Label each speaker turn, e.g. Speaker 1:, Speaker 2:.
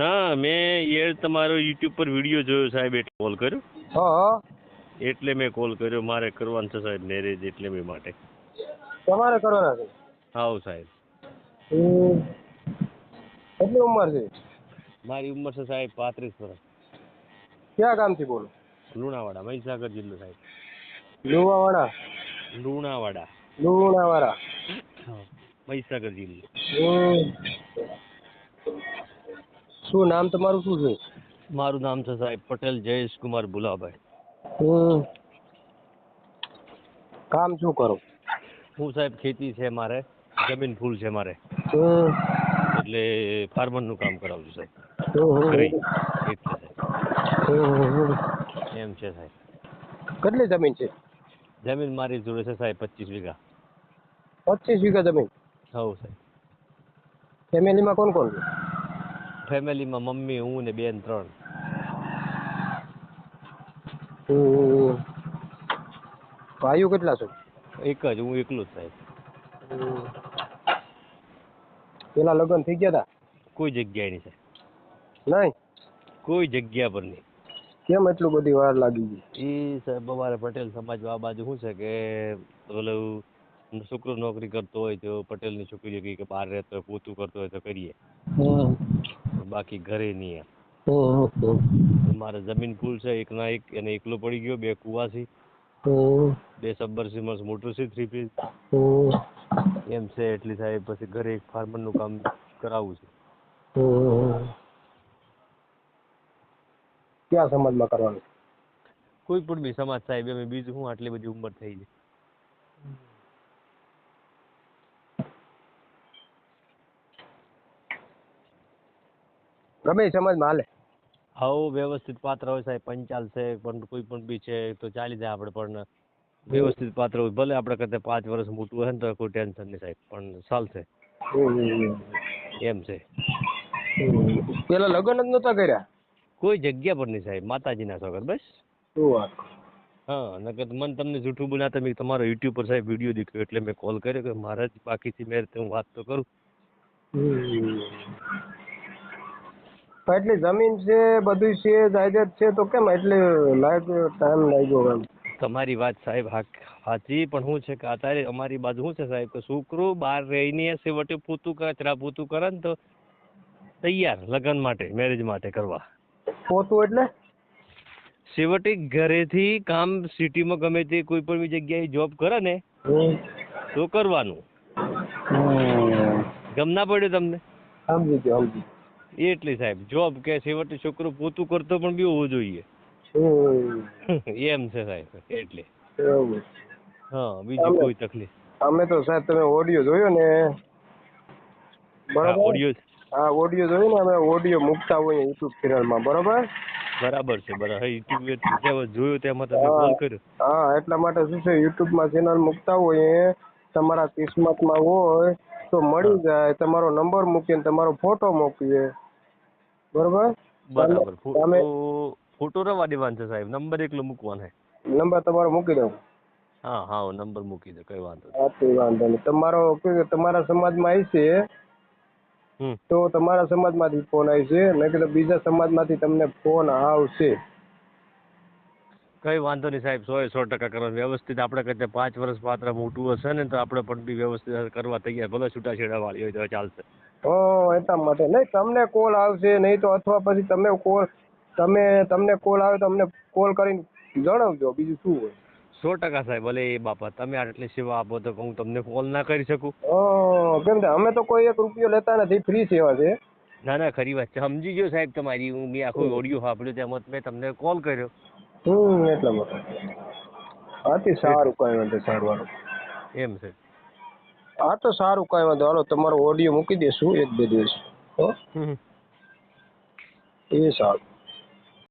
Speaker 1: ના મેં એ તમારો યુટ્યુબ પર વિડીયો જોયો સાહેબ એટલે કોલ કર્યો.
Speaker 2: હા
Speaker 1: એટલે મેં કોલ કર્યો. મારે કરવાનું છે સાહેબ મેરેજ એટલે મેં માટે.
Speaker 2: તમારે કરવાના છે?
Speaker 1: હાઉ સાહેબ.
Speaker 2: કેટલી ઉંમર છે?
Speaker 1: મારી ઉંમર છે સાહેબ 35 વર્ષ.
Speaker 2: ક્યાં ગામથી બોલો?
Speaker 1: લુણાવાડા, મહીસાગર જિલ્લો સાહેબ.
Speaker 2: લુવાવાડા?
Speaker 1: લુણાવાડા.
Speaker 2: લુણાવાડા.
Speaker 1: હા, મહીસાગર જિલ્લો.
Speaker 2: શું નામ તમારું શું છે?
Speaker 1: મારું નામ છે સાહેબ પટેલ જયેશ કુમાર ભુલાભાઈ.
Speaker 2: કામ શું કરો?
Speaker 1: હું સાહેબ ખેતી છે મારે, જમીન ફૂલ છે મારે, એટલે ફાર્મરનું કામ કરાવું છું સાહેબ. ઘરે એટલે સાહેબ એમ છે સાહેબ.
Speaker 2: કેટલી જમીન છે?
Speaker 1: જમીન મારી જોડે છે સાહેબ 25 વીઘા.
Speaker 2: 25 વીઘા જમીન?
Speaker 1: હઉ સાહેબ.
Speaker 2: ફેમિલીમાં કોણ કોણ છે?
Speaker 1: ફેમિલીમાં મમ્મી, હું ને બેન 3.
Speaker 2: ભાઈઓ કેટલા છો?
Speaker 1: એક જ, હું એકલો જ સાહેબ.
Speaker 2: પેલા લગ્ન થઈ ગયા હતા?
Speaker 1: કોઈ જગ્યાએ નહીં સાહેબ.
Speaker 2: નહીં?
Speaker 1: કોઈ જગ્યા પર નહીં.
Speaker 2: કેમ એટલું બધી વાર લાગી ગઈ?
Speaker 1: એ સાહેબ અમારે પટેલ સમાજ આ બાજુ શું છે કે ઓલું છોકરો નોકરી કરતો હોય તો પટેલની છોકરીઓ કહે કે બહાર રહેતો હોય પોતું કરતો હોય તો કરીએ, બાકી ઘરે નહીં એમ. મારે જમીન ફૂલ છે, એક ના એક, એને એકલો પડી ગયો, 2 કુવા છે, 2 સબમર્સિબલ મોટર છે 3 ફેઝ એમ છે. એટલી સાહેબ પછી ઘરે એક ફાર્મરનું કામ કરાવવું છે.
Speaker 2: ક્યાં સમાજમાં કરવાનું?
Speaker 1: કોઈ પણ બી સમાજ સાહેબ, અમે બીજું શું આટલી બધી ઉંમર થઈ છે.
Speaker 2: ગમે સમાજમાં હાલે?
Speaker 1: હાઉ વ્યવસ્થિત પાત્ર હોય સાહેબ, પંચાલ છે પણ કોઈ પણ બી છે તો ચાલી જાય આપણે, પણ વ્યવસ્થિત પાત્ર હોય. ભલે આપણે કરતા 5 વર્ષ મોટું હોય ને તો કોઈ ટેન્શન નહીં સાહેબ, પણ ચાલશે એમ છે.
Speaker 2: પેલા લગ્ન જ નતા કર્યા?
Speaker 1: કોઈ જગ્યા પર નહીં સાહેબ, માતાજીના છોકર બસ.
Speaker 2: શું વાત?
Speaker 1: હા, નકર મને તમને જૂઠું બોલાતા મેં તમારો યુટ્યુબ પર સાહેબ વિડીયો દેખ્યો એટલે મેં કોલ કર્યો કે મારે જ બાકીથી મેં હું વાત તો કરું.
Speaker 2: એટલી જમીન છે, બધું છે, જાયદાદ છે, તો કેમ એટલે ટાઈમ લાગ્યો એમ?
Speaker 1: તમારી વાત સાહેબ સાચી, પણ શું છે કે અત્યારે અમારી બાજુ શું છે સાહેબ કે છોકરો બહાર રહીને છેવટે પૂતું કરે, પૂતું કરે ને તો તૈયાર લગ્ન માટે, મેરેજ માટે કરવા.
Speaker 2: પોતું એટલે?
Speaker 1: છેવટે ઘરેથી કામ સિટીમાં ગમે તે કોઈ પણ જગ્યાએ જોબ કરે ને તો કરવાનું. ગમ ના પડ્યો તમને?
Speaker 2: સમજી ગયો, સમજી.
Speaker 1: એટલે સાહેબ જોબ કે છેવટે છોકરો પોતું કરતો પણ બી હોવો જોઈએ એમ છે સાહેબ. એટલે હા, બીજી કોઈ તકલીફ.
Speaker 2: અમે તો સાહેબ તમે ઓડિયો જોયો ને બરોબર?
Speaker 1: ઓડિયો
Speaker 2: હા, ઓડિયો જોયો ને, અમે ઓડિયો મૂકતા હોઈએ યુટ્યુબ ચેનલમાં, બરોબર?
Speaker 1: બરાબર છે, બરાબર. યુટ્યુબ જોયું તેમાં તમે કોલ કર્યો.
Speaker 2: હા, એટલા માટે શું છે યુટ્યુબમાં ચેનલ મૂકતા હોઈએ, તમારા કિસ્મતમાં હોય તો મળી જાય. તમારો નંબર મૂકીને તમારો ફોટો મોકલીએ, બરોબર?
Speaker 1: બરાબર. ફોટો રવા દેવાનો છે સાહેબ, નંબર એકલો મૂકવાનો છે.
Speaker 2: નંબર તમારો મૂકી દઉં?
Speaker 1: હા હા, નંબર મૂકી દો, કઈ વાંધો નહીં.
Speaker 2: હા, તે વાંધો નહીં. તમારા સમાજમાં આવી છે તો તમારા સમાજમાંથી ફોન આવી છે, મેં કીધું બીજા સમાજમાંથી તમને ફોન આવશે.
Speaker 1: કઈ વાંધો નહીં સાહેબ, 100% કરવાનું વ્યવસ્થિત. આપણે કહીએ 5 વર્ષ પાત્ર મોટું હશે ને તો આપણે પણ બી વ્યવસ્થિત કરવા તૈયાર, ભલે છૂટાછેડા વાળી હોય તો ચાલશે.
Speaker 2: એટલા માટે નહીં, તમને કોલ આવશે નહીં તો, અથવા પછી તમને કોલ આવે તો અમને કોલ કરીને જણાવજો, બીજું શું હોય.
Speaker 1: 100% સાહેબ. ભલે એ બાપા તમે આટલી સેવા આપો તો હું તમને કોલ ના કરી શકું?
Speaker 2: કેમ કે અમે તો કોઈ 1 રૂપિયો લેતા નથી, ફ્રી સેવા છે.
Speaker 1: ના ના, ખરી વાત છે, સમજી ગયો સાહેબ તમારી. મેં આખું ઓડિયો સાંભળ્યું તેમાં મેં તમને કોલ કર્યો.
Speaker 2: એટલા માટે. હાથી સારું, કઈ વાંધો, સારું.
Speaker 1: એમ છે.
Speaker 2: હા તો સારું, કઈ વાંધો. હાલો, તમારો ઓડિયો મૂકી દેશું 1-2 દિવસ. એ સારું.